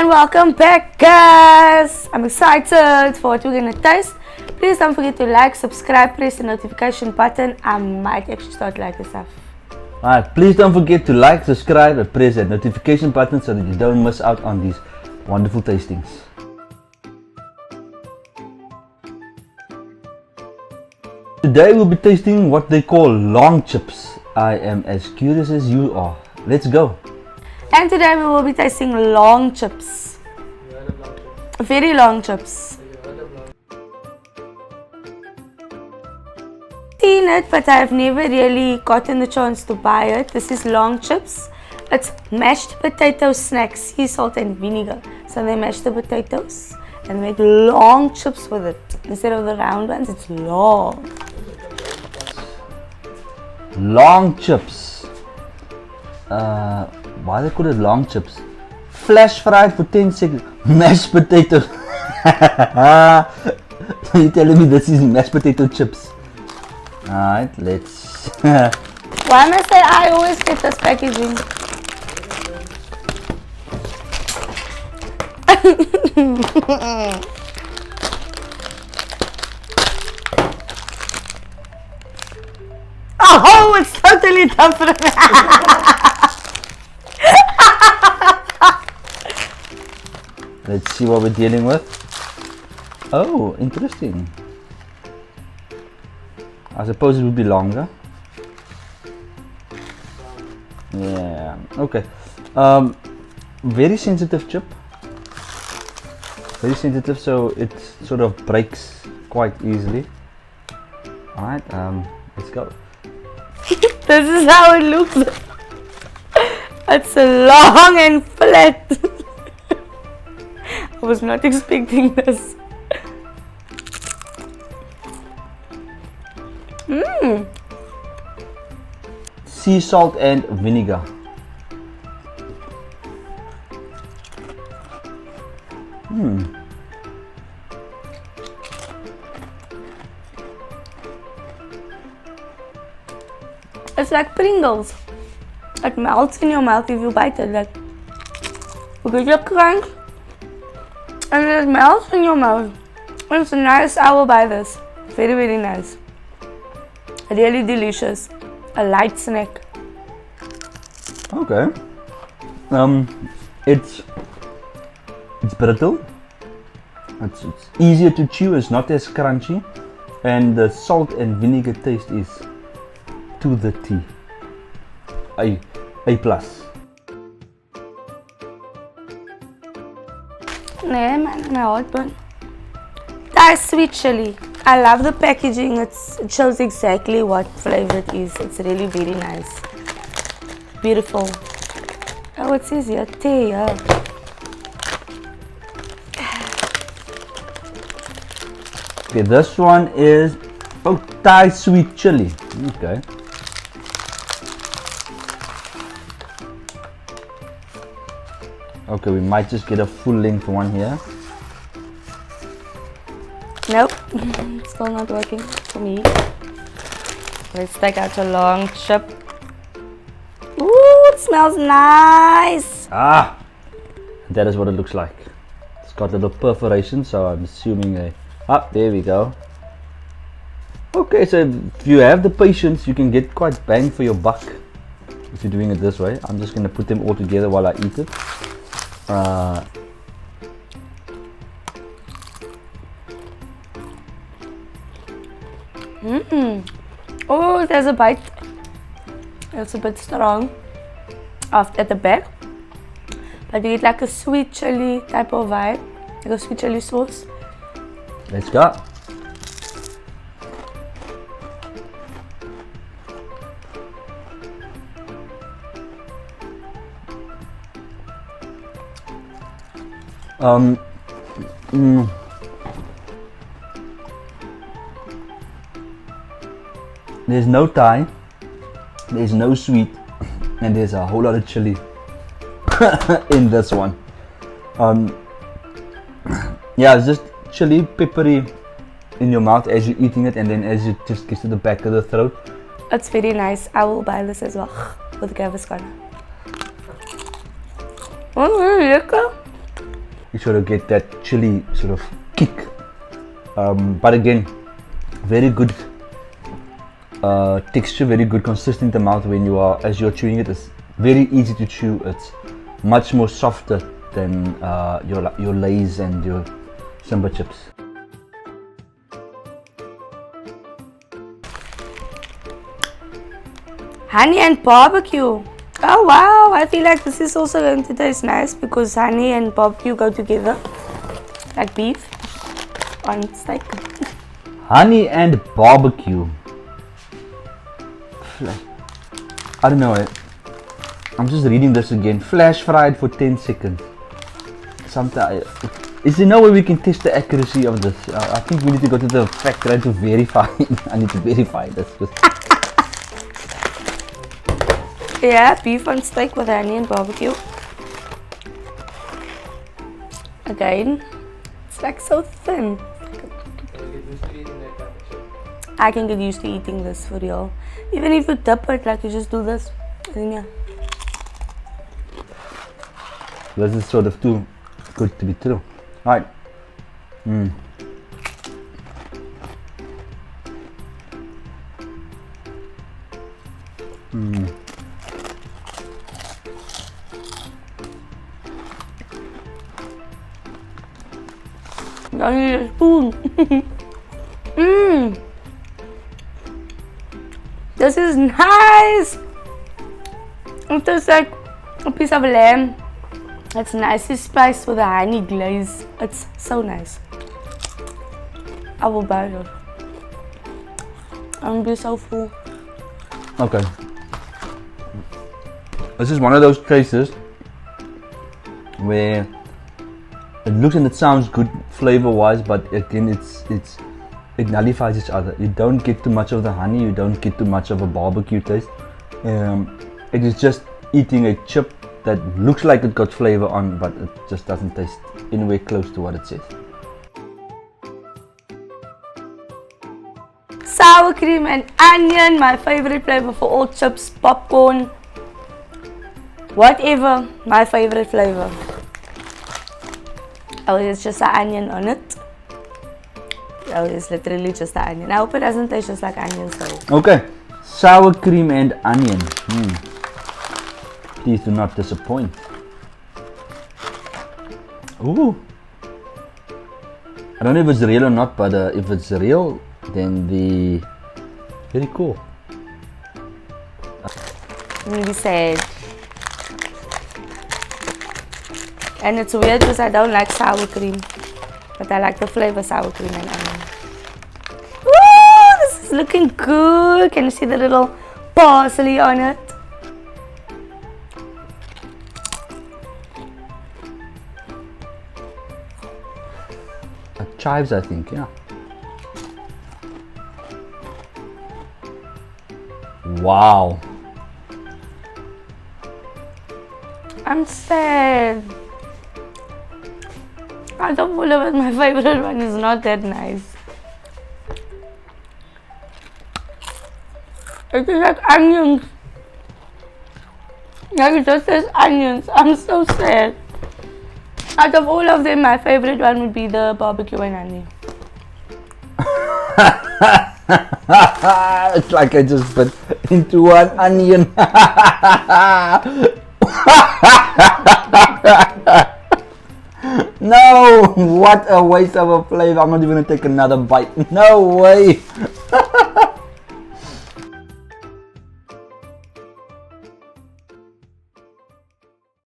and welcome back, guys. I'm excited for what we're gonna taste. Please don't forget to like, subscribe, press the notification button. I might actually start liking stuff. Alright, please don't forget to like, subscribe and press that notification button so that you don't miss out on these wonderful tastings. Today we'll be tasting what they call long chips. I am as curious as you are. Let's go. And today we will be tasting long chips. Very long chips. Seen it, but I've never really gotten the chance to buy it. This is long chips. It's mashed potato snacks, sea salt and vinegar. So they mash the potatoes and make long chips with it. Instead of the round ones, it's long. Long chips. Why they call it long chips? Flash fried for 10 seconds. Mashed potato. So you're telling me this is mashed potato chips? Alright, let's. Why must I always get this packaging? Oh, it's totally different. Let's see what we're dealing with. Oh, interesting. I suppose it would be longer. Yeah, okay. Very sensitive chip. Very sensitive, so it sort of breaks quite easily. Alright, let's go. This is how it looks. It's long and flat. I was not expecting this. Sea salt and vinegar. It's like Pringles. It melts in your mouth if you bite it. Like you get your crunch and it melts in your mouth. It's nice. I will buy this. Very, very nice. Really delicious. A light snack. Okay. It's brittle. It's easier to chew. It's not as crunchy, and the salt and vinegar taste is to the T. A plus. Nee, man, my heart burn. Thai sweet chili. I love the packaging. It shows exactly what flavor it is. It's really very nice. Beautiful. Oh, it says here, tea. Okay, this one is Thai sweet chili. Okay. Okay, we might just get a full length one here. Nope, still not working for me. Let's take out a long chip. Ooh, it smells nice. Ah, that is what it looks like. It's got a little perforation, so I'm assuming there we go. Okay, so if you have the patience, you can get quite bang for your buck if you're doing it this way. I'm just gonna put them all together while I eat it. Oh, there's a bite. It's a bit strong at the back, but you get like a sweet chili type of vibe, like a sweet chili sauce. Let's go. There's no Thai, there's no sweet, and there's a whole lot of chili in this one. Yeah, it's just chili, peppery in your mouth as you're eating it, and then as it just gets to the back of the throat. It's very nice. I will buy this as well with Gaviscon. Oh, really lekker. you sort of get that chili sort of kick. But again, very good texture, very good consistency in the mouth when you are, as you're chewing it. It's very easy to chew. It's much more softer than your Lay's and your Simba chips. Honey and barbecue. Oh wow, I feel like this is also going to taste nice because honey and barbecue go together. Like beef on steak. Honey and barbecue. I don't know. I'm just reading this again. Flash fried for 10 seconds. Sometimes, is there no way we can test the accuracy of this? I think we need to go to the factory to verify. I need to verify this. Yeah, beef on steak with honey and barbecue. Again, it's like so thin. I can get used to eating this for real. Even if you dip it, like you just do this. And yeah. This is sort of too good to be true. Alright. I need a spoon. This is nice. It tastes like a piece of lamb. It's nicely spiced with a honey glaze. It's so nice. I will buy it. I'm be so full. Okay. This is one of those cases where it looks and it sounds good flavor wise, but again it nullifies each other. You don't get too much of the honey, you don't get too much of a barbecue taste. It is just eating a chip that looks like it got flavor on, but it just doesn't taste anywhere close to what it says. Sour cream and onion, my favorite flavor for all chips, popcorn, whatever, my favorite flavor. Oh, it's just an onion on it. Oh, it's literally just an onion. I hope it doesn't taste just like onion, sorry. Okay, sour cream and onion. Please do not disappoint. Ooh. I don't know if it's real or not, but if it's real, then very cool. I'm really sad. And it's weird because I don't like sour cream, but I like the flavor sour cream and onion. Woo! This is looking good. Can you see the little parsley on it? Chives, I think, yeah. Wow. I'm sad. I don't believe it. My favorite one is not that nice. It is like onions. Like it just says onions. I'm so sad. Out of all of them, my favorite one would be the barbecue and onion. It's like I just put into one onion. No, what a waste of a flavor. I'm not even gonna take another bite. No way.